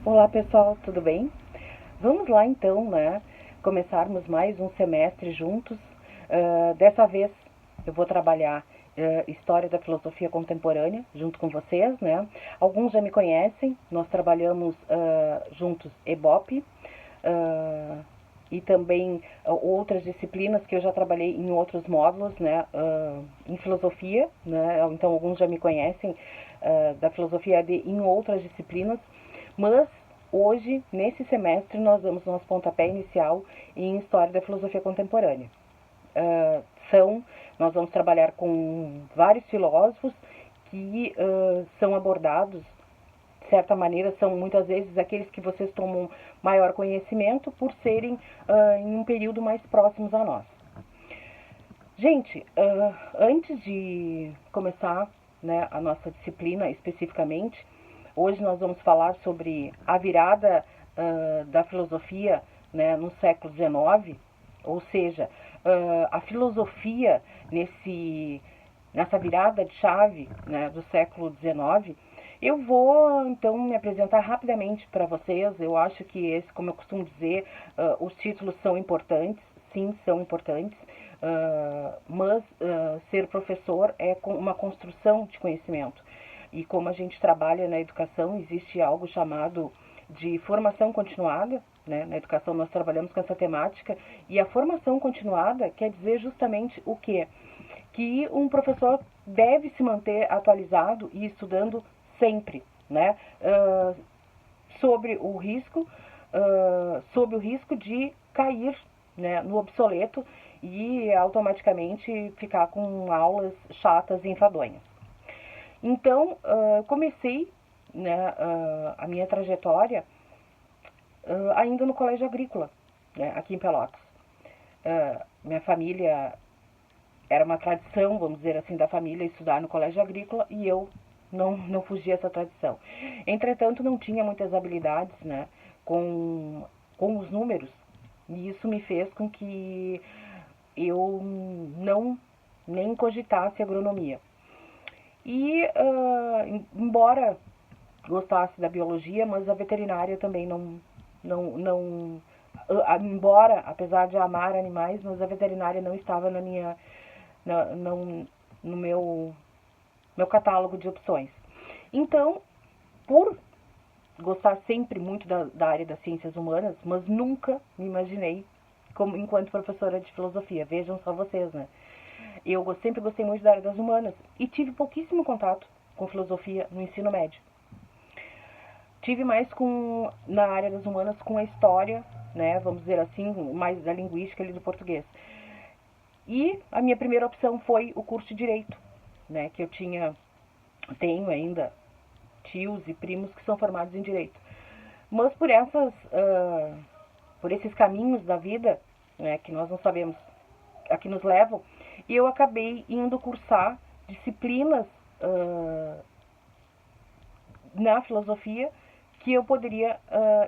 Olá pessoal, tudo bem? Vamos lá então, né? Começarmos mais um semestre juntos. Dessa vez eu vou trabalhar História da Filosofia Contemporânea junto com vocês, né? Alguns já me conhecem, nós trabalhamos juntos EBOP e também outras disciplinas que eu já trabalhei em outros módulos, né? Em filosofia, né? Então alguns já me conhecem da filosofia em outras disciplinas. Mas hoje, nesse semestre, nós damos nosso pontapé inicial em História da Filosofia Contemporânea. Nós vamos trabalhar com vários filósofos que são abordados, de certa maneira, são muitas vezes aqueles que vocês tomam maior conhecimento por serem em um período mais próximos a nós. Gente, antes de começar, né, a nossa disciplina especificamente, hoje nós vamos falar sobre a virada da filosofia, né, no século XIX, ou seja, a filosofia nessa virada de chave, né, do século XIX. Eu vou então me apresentar rapidamente para vocês. Eu acho que como eu costumo dizer, os títulos são importantes, sim, são importantes. Mas ser professor é uma construção de conhecimento. E como a gente trabalha na educação, existe algo chamado de formação continuada, né? Na educação nós trabalhamos com essa temática, e a formação continuada quer dizer justamente o quê? Que um professor deve se manter atualizado e estudando sempre, né? Sobre o risco de cair, né, no obsoleto e automaticamente ficar com aulas chatas e enfadonhas. Então, comecei, né, a minha trajetória ainda no colégio agrícola, né, aqui em Pelotas. Minha família, era uma tradição, vamos dizer assim, da família estudar no colégio agrícola, e eu não fugi essa tradição. Entretanto, não tinha muitas habilidades, né, com os números, e isso me fez com que eu não nem cogitasse agronomia. E, embora gostasse da biologia, mas a veterinária também embora, apesar de amar animais, mas a veterinária não estava no meu catálogo de opções. Então, por gostar sempre muito da área das ciências humanas, mas nunca me imaginei enquanto professora de filosofia. Vejam só vocês, né? Eu sempre gostei muito da área das humanas e tive pouquíssimo contato com filosofia no ensino médio. Tive mais na área das humanas com a história, né, vamos dizer assim, mais da linguística ali do português. E a minha primeira opção foi o curso de Direito, né, que tenho ainda tios e primos que são formados em Direito. Mas por esses caminhos da vida, né, que nós não sabemos a que nos levam, eu acabei indo cursar disciplinas na filosofia que eu poderia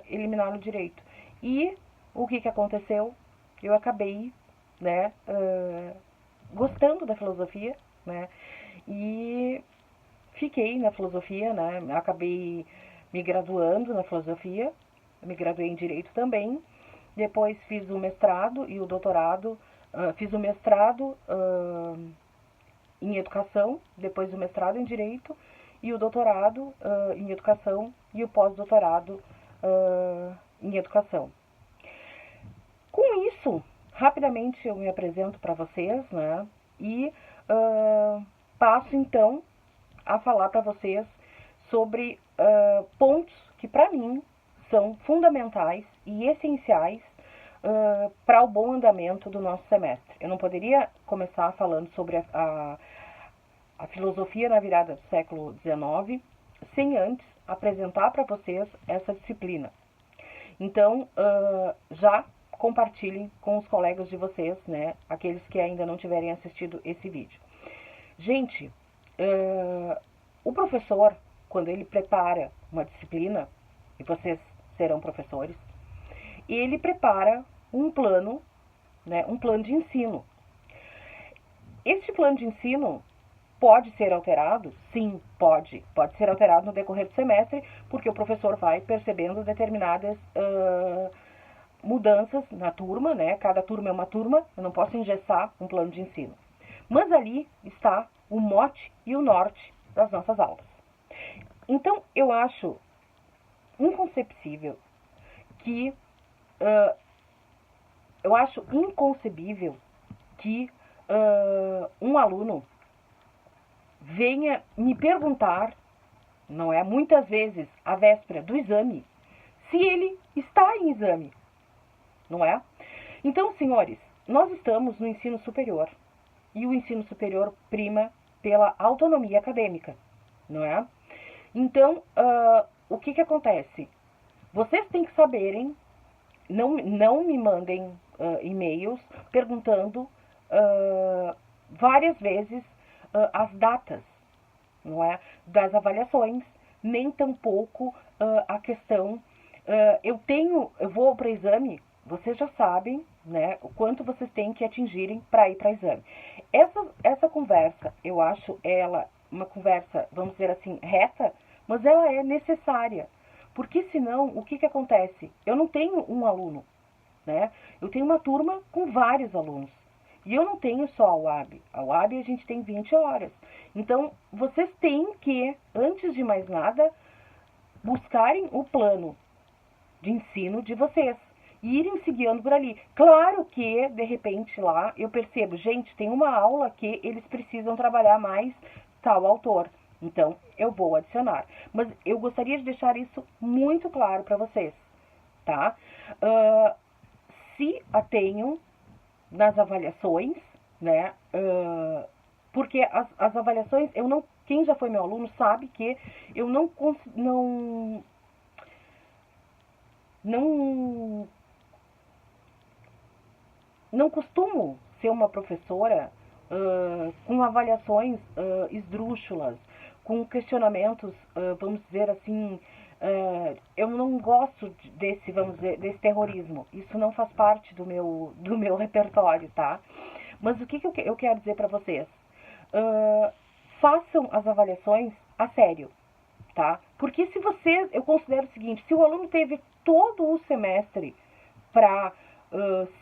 eliminar no direito. E o que aconteceu? Eu acabei, né, gostando da filosofia, né, e fiquei na filosofia, né, acabei me graduando na filosofia, me graduei em direito também, depois fiz o mestrado e o doutorado, fiz o mestrado em educação, depois o mestrado em direito e o doutorado em educação e o pós-doutorado em educação. Com isso, rapidamente eu me apresento para vocês, né, e passo então a falar para vocês sobre pontos que para mim são fundamentais e essenciais para o bom andamento do nosso semestre. Eu não poderia começar falando sobre a filosofia na virada do século XIX sem antes apresentar para vocês essa disciplina. Então, já compartilhem com os colegas de vocês, né, aqueles que ainda não tiverem assistido esse vídeo. Gente, o professor, quando ele prepara uma disciplina, e vocês serão professores, ele prepara um plano, né, um plano de ensino. Este plano de ensino, pode ser alterado? Sim, pode. Pode ser alterado no decorrer do semestre, porque o professor vai percebendo determinadas mudanças na turma, né? Cada turma é uma turma, eu não posso engessar um plano de ensino. Mas ali está o mote e o norte das nossas aulas. Então, eu acho inconcebível que eu acho inconcebível que um aluno venha me perguntar, não é, muitas vezes à véspera do exame, se ele está em exame, não é? Então, senhores, nós estamos no ensino superior e o ensino superior prima pela autonomia acadêmica, não é? Então, o que acontece? Vocês têm que saberem, não me mandem e-mails perguntando várias vezes as datas, não é, das avaliações, nem tampouco a questão. Eu vou para exame, vocês já sabem, né, o quanto vocês têm que atingirem para ir para exame. Essa conversa, eu acho ela uma conversa, vamos dizer assim, reta, mas ela é necessária. Porque senão, o que acontece? Eu não tenho um aluno, né? Eu tenho uma turma com vários alunos. E eu não tenho só a UAB. A UAB a gente tem 20 horas. Então, vocês têm que, antes de mais nada, buscarem o plano de ensino de vocês. E irem se guiando por ali. Claro que, de repente, lá eu percebo, gente, tem uma aula que eles precisam trabalhar mais tal autor. Então, eu vou adicionar. Mas eu gostaria de deixar isso muito claro para vocês, tá? Se atenham nas avaliações, né? Porque as avaliações, quem já foi meu aluno sabe que eu não costumo ser uma professora com avaliações esdrúxulas, com questionamentos, vamos dizer assim, eu não gosto desse terrorismo. Isso não faz parte do meu repertório, tá? Mas o que eu quero dizer para vocês? Façam as avaliações a sério, tá? Porque se vocês, eu considero o seguinte, se o aluno teve todo o semestre para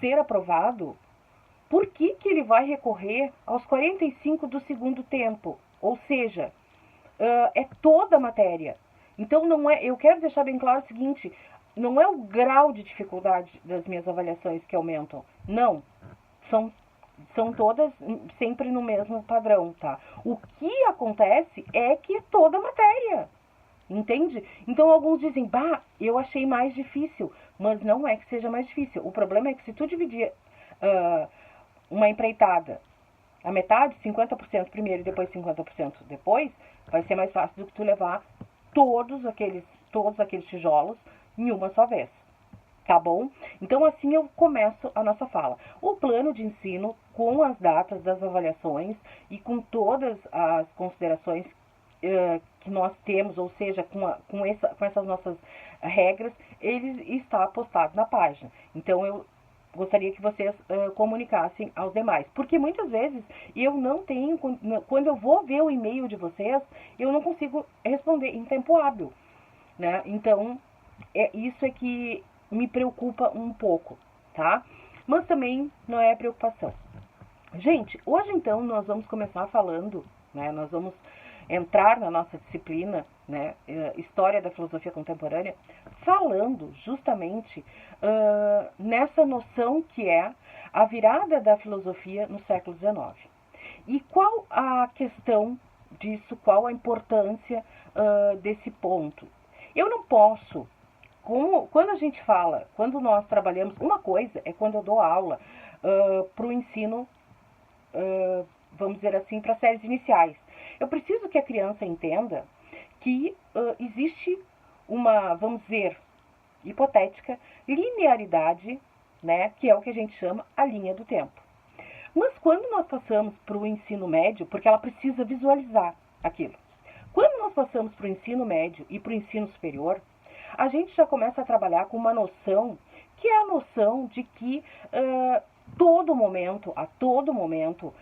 ser aprovado, por que ele vai recorrer aos 45 do segundo tempo? Ou seja, é toda a matéria. Então, não é, eu quero deixar bem claro o seguinte, não é o grau de dificuldade das minhas avaliações que aumentam. Não, são todas sempre no mesmo padrão, tá? O que acontece é que é toda a matéria. Entende? Então alguns dizem, bah, eu achei mais difícil. Mas não é que seja mais difícil. O problema é que se tu dividir uma empreitada, a metade, 50% primeiro e depois 50% depois, vai ser mais fácil do que tu levar todos aqueles tijolos em uma só vez. Tá bom? Então assim eu começo a nossa fala. O plano de ensino, com as datas das avaliações e com todas as considerações que nós temos, ou seja, com essas nossas regras, ele está postado na página. Então, eu gostaria que vocês comunicassem aos demais. Porque muitas vezes eu não tenho, quando eu vou ver o e-mail de vocês, eu não consigo responder em tempo hábil, né? Então, isso é que me preocupa um pouco, tá? Mas também não é preocupação. Gente, hoje então nós vamos começar falando, né? Nós vamos entrar na nossa disciplina, né, História da Filosofia Contemporânea, falando justamente nessa noção que é a virada da filosofia no século XIX. E qual a questão disso, qual a importância desse ponto? Eu não posso, quando a gente fala, quando nós trabalhamos, uma coisa é quando eu dou aula para o ensino, vamos dizer assim, para séries iniciais. Eu preciso que a criança entenda que existe uma, vamos dizer, hipotética linearidade, né, que é o que a gente chama a linha do tempo. Mas quando nós passamos para o ensino médio, porque ela precisa visualizar aquilo, quando nós passamos para o ensino médio e para o ensino superior, a gente já começa a trabalhar com uma noção, que é a noção de que a todo momento,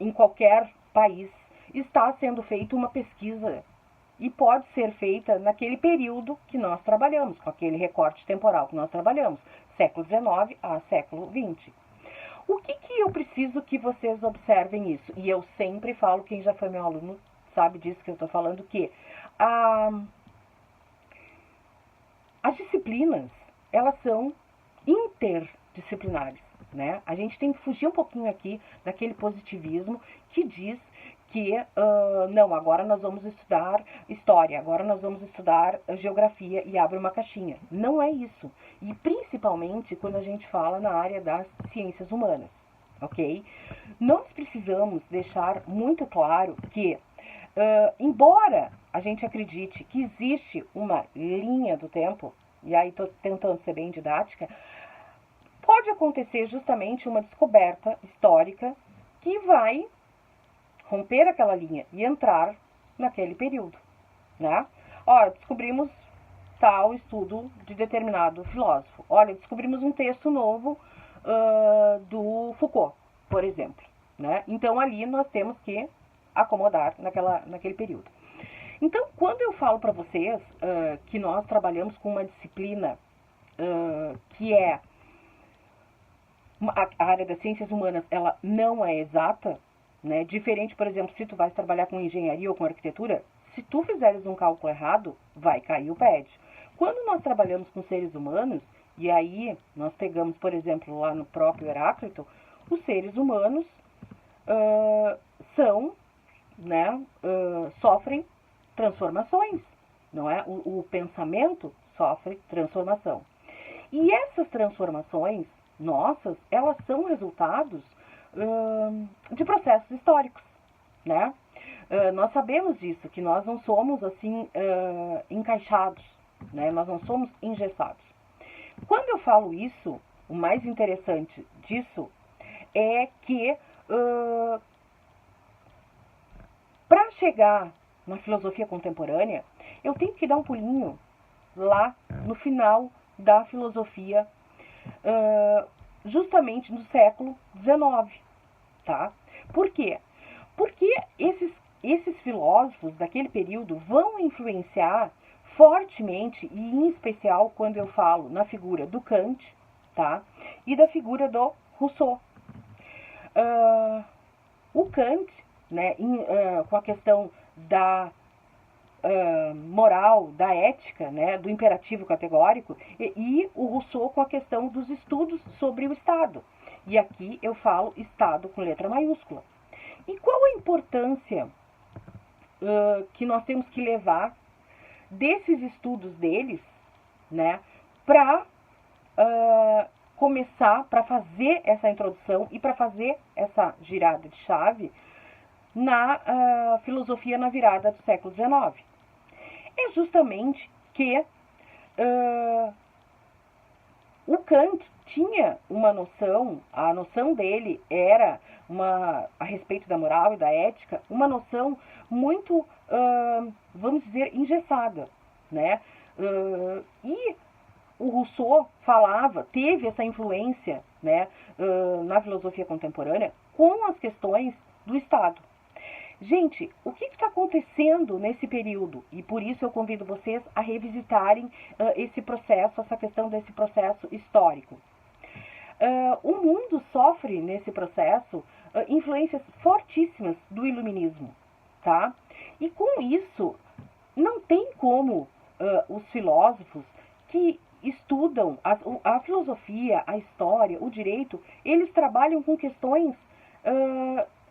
em qualquer país, está sendo feita uma pesquisa e pode ser feita naquele período que nós trabalhamos, com aquele recorte temporal que nós trabalhamos, século XIX a século XX. O que eu preciso que vocês observem isso? E eu sempre falo, quem já foi meu aluno sabe disso que eu estou falando, que as disciplinas, elas são interdisciplinares, né? A gente tem que fugir um pouquinho aqui daquele positivismo que diz que, não, agora nós vamos estudar história, agora nós vamos estudar geografia e abre uma caixinha. Não é isso. E principalmente quando a gente fala na área das ciências humanas, ok? Nós precisamos deixar muito claro que, embora a gente acredite que existe uma linha do tempo, e aí estou tentando ser bem didática, pode acontecer justamente uma descoberta histórica que vai romper aquela linha e entrar naquele período, né? Ó, descobrimos tal estudo de determinado filósofo. Olha, descobrimos um texto novo do Foucault, por exemplo, né? Então, ali nós temos que acomodar naquele período. Então, quando eu falo para vocês que nós trabalhamos com uma disciplina que é a área das ciências humanas, ela não é exata, né? Diferente, por exemplo, se tu vais trabalhar com engenharia ou com arquitetura, se tu fizeres um cálculo errado, vai cair o PED. Quando nós trabalhamos com seres humanos, e aí nós pegamos, por exemplo, lá no próprio Heráclito, os seres humanos sofrem transformações, não é? O pensamento sofre transformação. E essas transformações nossas, elas são resultados de processos históricos, né? Nós sabemos disso, que nós não somos assim encaixados, né? Nós não somos engessados. Quando eu falo isso, o mais interessante disso é que para chegar na filosofia contemporânea, eu tenho que dar um pulinho lá no final da filosofia, justamente no século XIX, tá? Por quê? Porque esses filósofos daquele período vão influenciar fortemente, e em especial quando eu falo na figura do Kant, tá? E da figura do Rousseau. O Kant, né, com a questão da moral, da ética, né, do imperativo categórico, e o Rousseau com a questão dos estudos sobre o Estado. E aqui eu falo Estado com letra maiúscula. E qual a importância que nós temos que levar desses estudos deles, né, para começar, para fazer essa introdução e para fazer essa girada de chave na filosofia na virada do século XIX? É justamente que o Kant tinha uma noção, a noção dele era a respeito da moral e da ética, uma noção muito, vamos dizer, engessada, né? E o Rousseau teve essa influência, né, na filosofia contemporânea com as questões do Estado. Gente, o que está acontecendo nesse período? E por isso eu convido vocês a revisitarem esse processo, essa questão desse processo histórico. O mundo sofre nesse processo influências fortíssimas do iluminismo, tá? E com isso, não tem como os filósofos que estudam a filosofia, a história, o direito, eles trabalham com questões,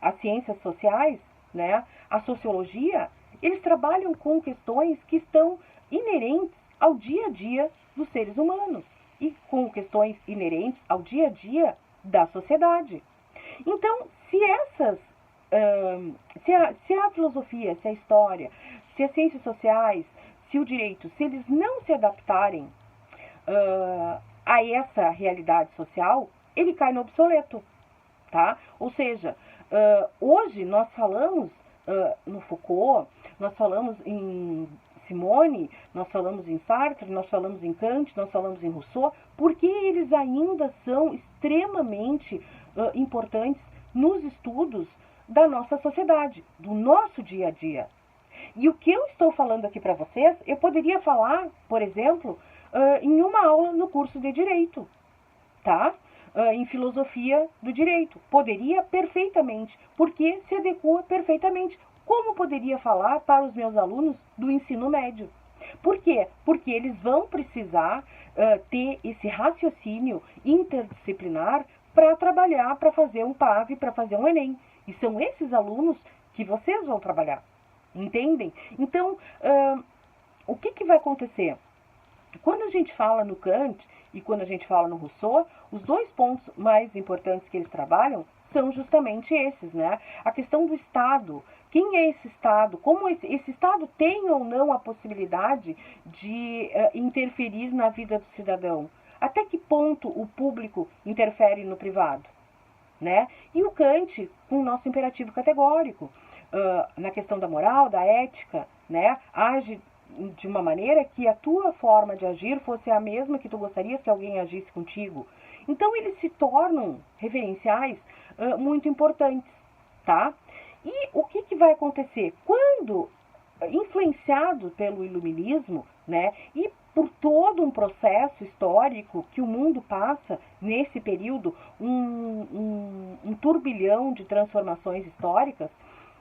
as ciências sociais, né, a sociologia, eles trabalham com questões que estão inerentes ao dia a dia dos seres humanos e com questões inerentes ao dia a dia da sociedade. Então, se a filosofia, se a história, se as ciências sociais, se o direito, se eles não se adaptarem a essa realidade social, ele cai no obsoleto, tá? Ou seja, hoje nós falamos no Foucault, nós falamos em Simone, nós falamos em Sartre, nós falamos em Kant, nós falamos em Rousseau, porque eles ainda são extremamente importantes nos estudos da nossa sociedade, do nosso dia a dia. E o que eu estou falando aqui para vocês, eu poderia falar, por exemplo, em uma aula no curso de Direito, tá? Em Filosofia do Direito. Poderia perfeitamente, porque se adequa perfeitamente. Como poderia falar para os meus alunos do ensino médio? Por quê? Porque eles vão precisar ter esse raciocínio interdisciplinar para trabalhar, para fazer um PAV, para fazer um Enem. E são esses alunos que vocês vão trabalhar. Entendem? Então, o que vai acontecer? Quando a gente fala no Kant e quando a gente fala no Rousseau, os dois pontos mais importantes que eles trabalham são justamente esses, né? A questão do Estado. Quem é esse Estado? Como esse Estado tem ou não a possibilidade de interferir na vida do cidadão? Até que ponto o público interfere no privado? Né? E o Kant, com o nosso imperativo categórico, na questão da moral, da ética, né? Age de uma maneira que a tua forma de agir fosse a mesma que tu gostarias que alguém agisse contigo. Então, eles se tornam referenciais muito importantes, tá? E o que vai acontecer? Quando, influenciado pelo iluminismo, né, e por todo um processo histórico que o mundo passa nesse período, um turbilhão de transformações históricas,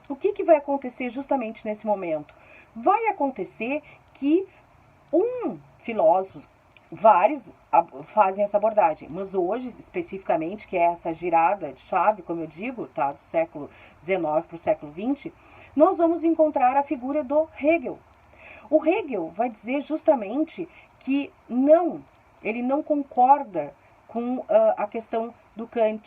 o que vai acontecer justamente nesse momento? Vai acontecer que um filósofo, vários fazem essa abordagem, mas hoje, especificamente, que é essa girada de chave, como eu digo, tá, do século XIX para o século XX, nós vamos encontrar a figura do Hegel. O Hegel vai dizer justamente que não, ele não concorda com a questão do Kant,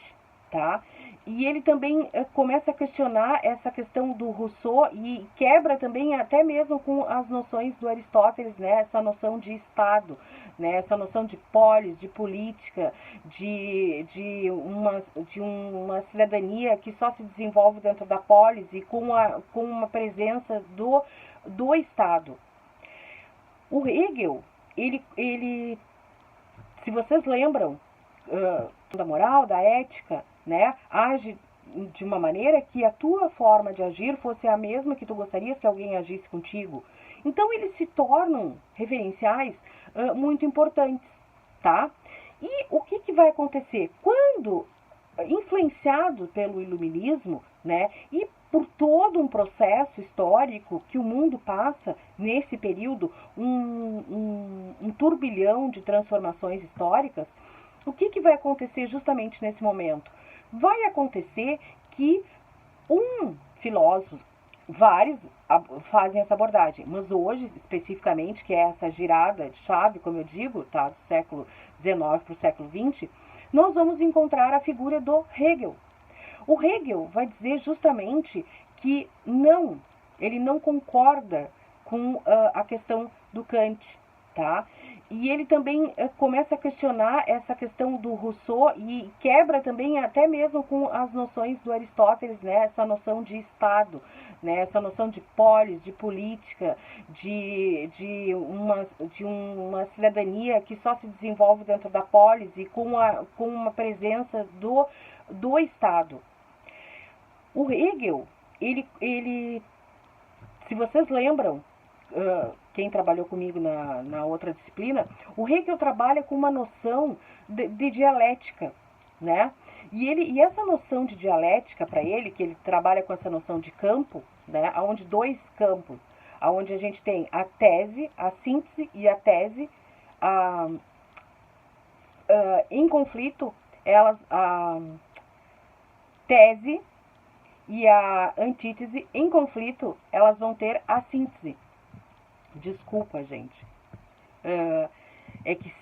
tá? E ele também começa a questionar essa questão do Rousseau e quebra também até mesmo com as noções do Aristóteles, né? Essa noção de Estado, né? Essa noção de polis, de política, de uma cidadania que só se desenvolve dentro da polis e com uma presença do Estado. O Hegel, ele se vocês lembram da moral, da ética, né, age de uma maneira que a tua forma de agir fosse a mesma que tu gostarias que alguém agisse contigo. Então, eles se tornam referenciais muito importantes, tá? E o que vai acontecer? Quando, influenciado pelo iluminismo, né, e por todo um processo histórico que o mundo passa nesse período, um turbilhão de transformações históricas, o que vai acontecer justamente nesse momento? Vai acontecer que um filósofo, vários fazem essa abordagem, mas hoje, especificamente, que é essa girada de chave, como eu digo, tá, do século XIX para o século XX, nós vamos encontrar a figura do Hegel. O Hegel vai dizer justamente que não, ele não concorda com a questão do Kant, tá? E ele também começa a questionar essa questão do Rousseau e quebra também até mesmo com as noções do Aristóteles, né? Essa noção de Estado, né? Essa noção de polis, de política, de uma cidadania que só se desenvolve dentro da polis e com uma presença do Estado. O Hegel, ele se vocês lembram, quem trabalhou comigo na outra disciplina, o Hegel trabalha com uma noção de dialética, né? E essa noção de dialética para ele, que ele trabalha com essa noção de campo, né? Onde dois campos, onde a gente tem a tese, a síntese e a tese em conflito, a tese e a antítese em conflito, elas vão ter a síntese. Desculpa, gente. É que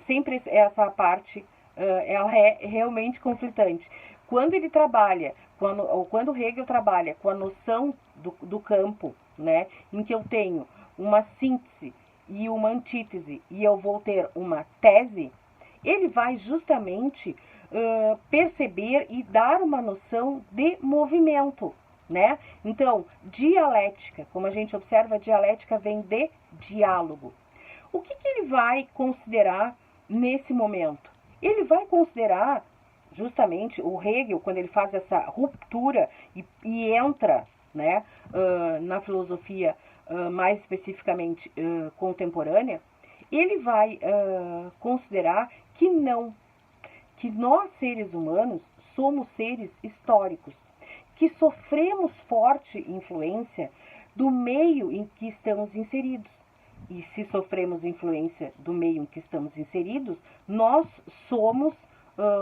sempre essa parte ela é realmente conflitante. Quando ele trabalha, quando Hegel trabalha com a noção do campo, né, em que eu tenho uma síntese e uma antítese e eu vou ter uma tese, ele vai justamente perceber e dar uma noção de movimento, né? Então, dialética, como a gente observa, dialética vem de diálogo. O que ele vai considerar nesse momento? Ele vai considerar justamente o Hegel, quando ele faz essa ruptura e entra, né, na filosofia mais especificamente contemporânea, ele vai considerar que não, que nós seres humanos somos seres históricos, que sofremos forte influência do meio em que estamos inseridos. E se sofremos influência do meio em que estamos inseridos, nós somos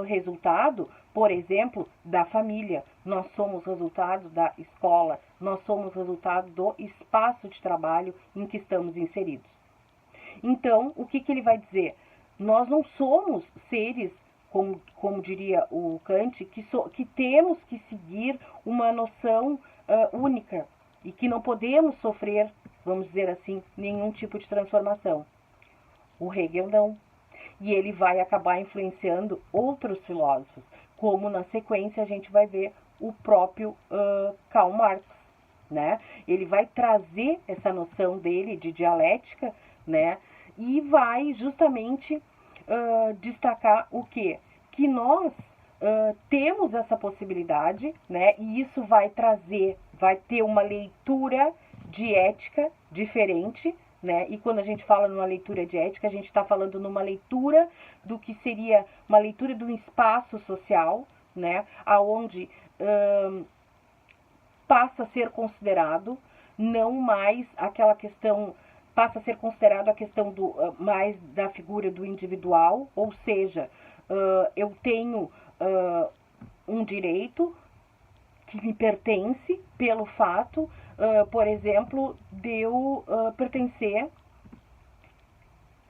resultado, por exemplo, da família, nós somos resultado da escola, nós somos resultado do espaço de trabalho em que estamos inseridos. Então, o que ele vai dizer? Nós não somos seres, como diria o Kant, que temos que seguir uma noção única e que não podemos sofrer, vamos dizer assim, nenhum tipo de transformação. O Hegel não. E ele vai acabar influenciando outros filósofos, como na sequência a gente vai ver o próprio Karl Marx, né? Ele vai trazer essa noção dele de dialética, né? E vai justamente destacar o quê? Que nós temos essa possibilidade, né? E isso vai ter uma leitura de ética diferente, né? E quando a gente fala numa leitura de ética, a gente está falando numa leitura do que seria uma leitura de um espaço social, né? Aonde passa a ser considerado não mais aquela questão, passa a ser considerado a questão mais da figura do individual, ou seja, eu tenho um direito que me pertence pelo fato, por exemplo, de eu pertencer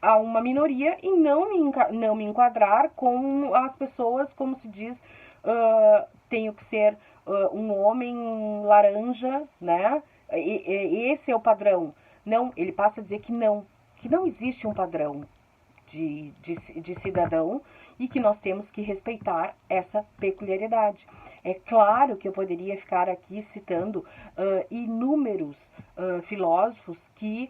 a uma minoria e não me enquadrar com as pessoas, como se diz, tenho que ser um homem laranja, né? Esse é o padrão. Não, ele passa a dizer que não existe um padrão de cidadão e que nós temos que respeitar essa peculiaridade. É claro que eu poderia ficar aqui citando inúmeros filósofos que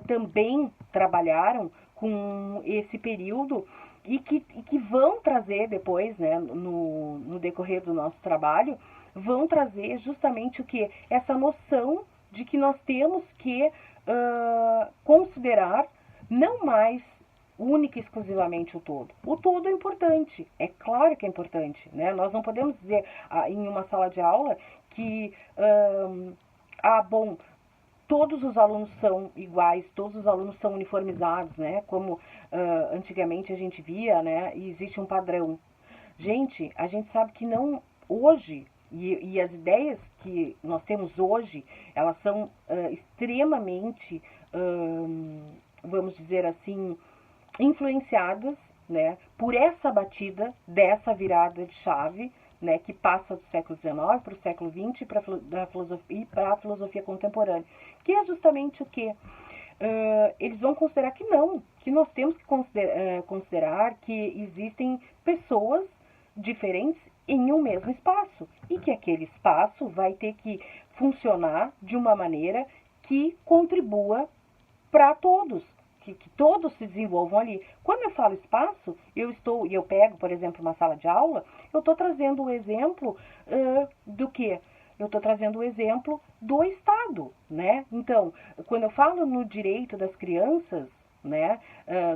também trabalharam com esse período e que vão trazer depois, né, no decorrer do nosso trabalho, vão trazer justamente o que? Essa noção de que nós temos que considerar não mais única e exclusivamente o todo. O todo é importante, é claro que é importante, né? Nós não podemos dizer em uma sala de aula que, bom, todos os alunos são iguais, todos os alunos são uniformizados, né? Como antigamente a gente via, né? E existe um padrão. Gente, a gente sabe que não, hoje, e as ideias que nós temos hoje, elas são extremamente, vamos dizer assim, influenciadas, né, por essa batida dessa virada de chave, né, que passa do século XIX para o século XX e para a filosofia contemporânea, que é justamente o que? Eles vão considerar que não, que nós temos que considerar que existem pessoas diferentes em um mesmo espaço e que aquele espaço vai ter que funcionar de uma maneira que contribua para todos, que todos se desenvolvam ali. Quando eu falo espaço, eu pego, por exemplo, uma sala de aula, eu estou trazendo o exemplo do quê? Eu estou trazendo o exemplo do Estado, né? Então, quando eu falo no direito das crianças, né,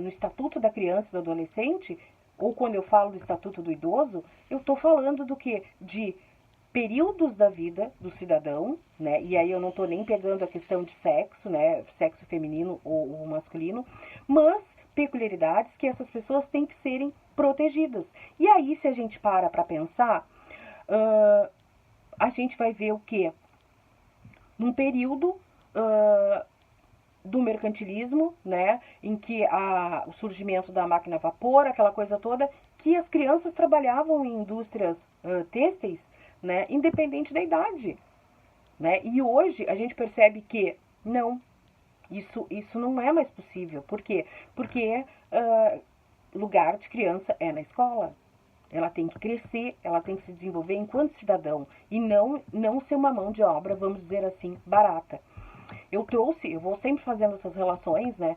no Estatuto da Criança e do Adolescente, ou quando eu falo do Estatuto do Idoso, eu estou falando do quê? De períodos da vida do cidadão, né? E aí eu não estou nem pegando a questão de sexo, né? Sexo feminino ou masculino, mas peculiaridades que essas pessoas têm que serem protegidas. E aí, se a gente para pensar, a gente vai ver o quê? Num período do mercantilismo, né? Em que o surgimento da máquina a vapor, aquela coisa toda, que as crianças trabalhavam em indústrias têxteis, né, independente da idade, né? E hoje a gente percebe que não, isso não é mais possível. Por quê? Porque lugar de criança é na escola. Ela tem que crescer, ela tem que se desenvolver enquanto cidadão e não ser uma mão de obra, vamos dizer assim, barata. Eu vou sempre fazendo essas relações, né,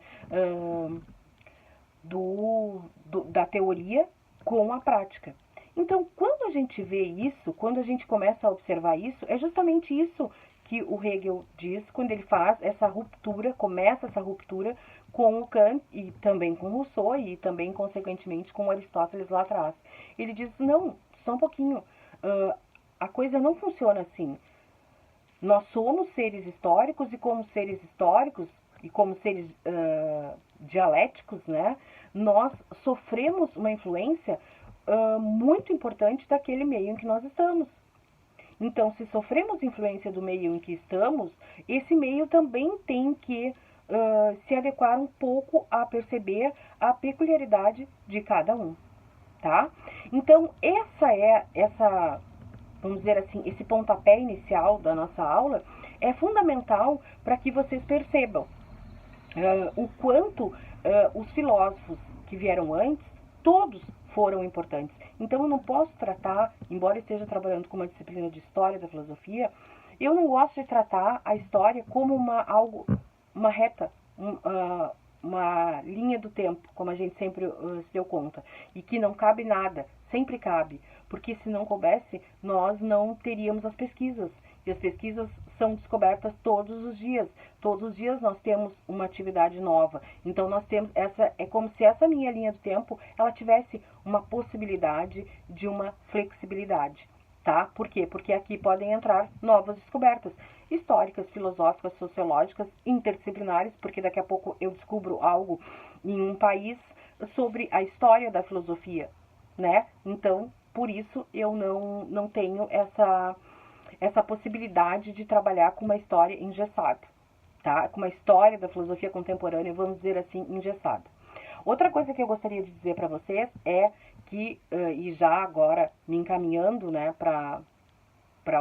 da teoria com a prática. Então, quando a gente vê isso, quando a gente começa a observar isso, é justamente isso que o Hegel diz quando ele faz essa ruptura, começa essa ruptura com o Kant e também com Rousseau e também, consequentemente, com Aristóteles lá atrás. Ele diz, não, só um pouquinho, a coisa não funciona assim. Nós somos seres históricos e como seres históricos e como seres dialéticos, né, nós sofremos uma influência muito importante daquele meio em que nós estamos. Então, se sofremos influência do meio em que estamos, esse meio também tem que se adequar um pouco a perceber a peculiaridade de cada um, tá? Então, vamos dizer assim, esse pontapé inicial da nossa aula é fundamental para que vocês percebam o quanto os filósofos que vieram antes, todos foram importantes. Então eu não posso tratar, embora eu esteja trabalhando com uma disciplina de história da filosofia, eu não gosto de tratar a história como uma reta, uma linha do tempo, como a gente sempre se deu conta, e que não cabe nada, sempre cabe, porque se não coubesse, nós não teríamos as pesquisas, e as pesquisas são descobertas todos os dias. Todos os dias nós temos uma atividade nova. Então nós temos é como se essa minha linha do tempo, ela tivesse uma possibilidade de uma flexibilidade, tá? Por quê? Porque aqui podem entrar novas descobertas históricas, filosóficas, sociológicas, interdisciplinares, porque daqui a pouco eu descubro algo em um país sobre a história da filosofia, né? Então, por isso eu não tenho essa possibilidade de trabalhar com uma história engessada, tá? Com uma história da filosofia contemporânea, vamos dizer assim, engessada. Outra coisa que eu gostaria de dizer para vocês é que, e já agora me encaminhando, né, para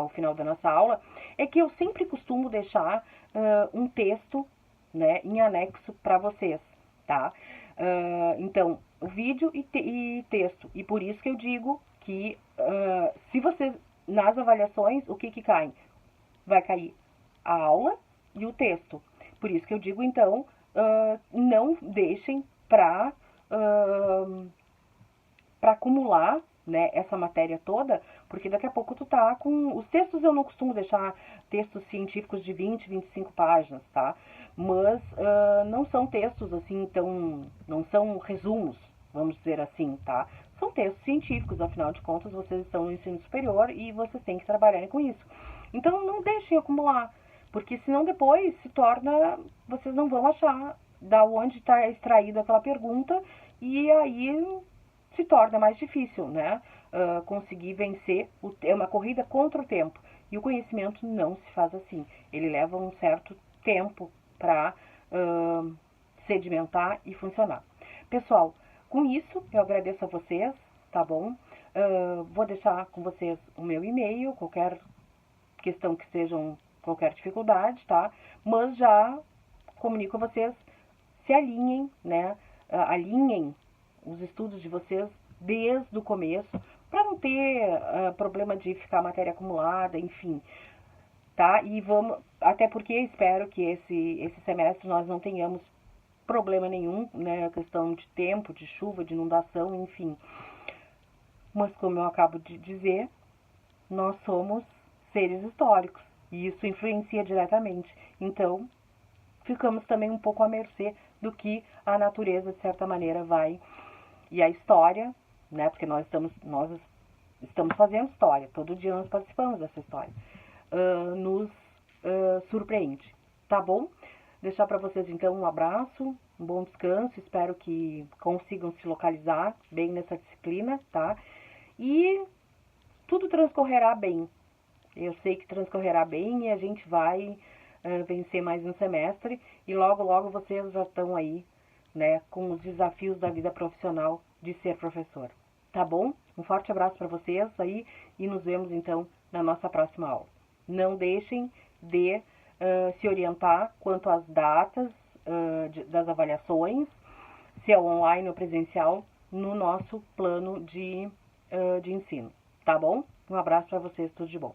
o final da nossa aula, é que eu sempre costumo deixar um texto, né, em anexo para vocês, tá? Então, o vídeo e texto. E por isso que eu digo que se vocês, nas avaliações, o que cai? Vai cair a aula e o texto. Por isso que eu digo, então, não deixem para acumular, né, essa matéria toda, porque daqui a pouco tu tá com... Os textos eu não costumo deixar textos científicos de 20, 25 páginas, tá? Mas não são textos assim, então, não são resumos, vamos dizer assim, tá? São textos científicos, afinal de contas, vocês estão no ensino superior e vocês têm que trabalhar com isso. Então, não deixem acumular, porque senão depois se torna... Vocês não vão achar da onde está extraída aquela pergunta e aí se torna mais difícil, né? Conseguir vencer, é uma corrida contra o tempo. E o conhecimento não se faz assim. Ele leva um certo tempo para sedimentar e funcionar. Pessoal, com isso eu agradeço a vocês, tá bom? Vou deixar com vocês o meu e-mail, qualquer questão que sejam, qualquer dificuldade, tá? Mas já comunico a vocês, se alinhem, né? Alinhem os estudos de vocês desde o começo, para não ter problema de ficar matéria acumulada, enfim, tá? E vamos, até porque espero que esse semestre nós não tenhamos problema nenhum, né? Questão de tempo, de chuva, de inundação, enfim. Mas como eu acabo de dizer, nós somos seres históricos e isso influencia diretamente. Então, ficamos também um pouco à mercê do que a natureza, de certa maneira, vai... E a história, né, porque nós estamos fazendo história, todo dia nós participamos dessa história, nos surpreende, tá bom? Deixar para vocês, então, um abraço, um bom descanso, espero que consigam se localizar bem nessa disciplina, tá? E tudo transcorrerá bem. Eu sei que transcorrerá bem e a gente vai vencer mais um semestre e logo, logo vocês já estão aí, né, com os desafios da vida profissional de ser professor. Tá bom? Um forte abraço para vocês aí e nos vemos então na nossa próxima aula. Não deixem de se orientar quanto às datas das avaliações, se é online ou presencial, no nosso plano de ensino. Tá bom? Um abraço para vocês, tudo de bom.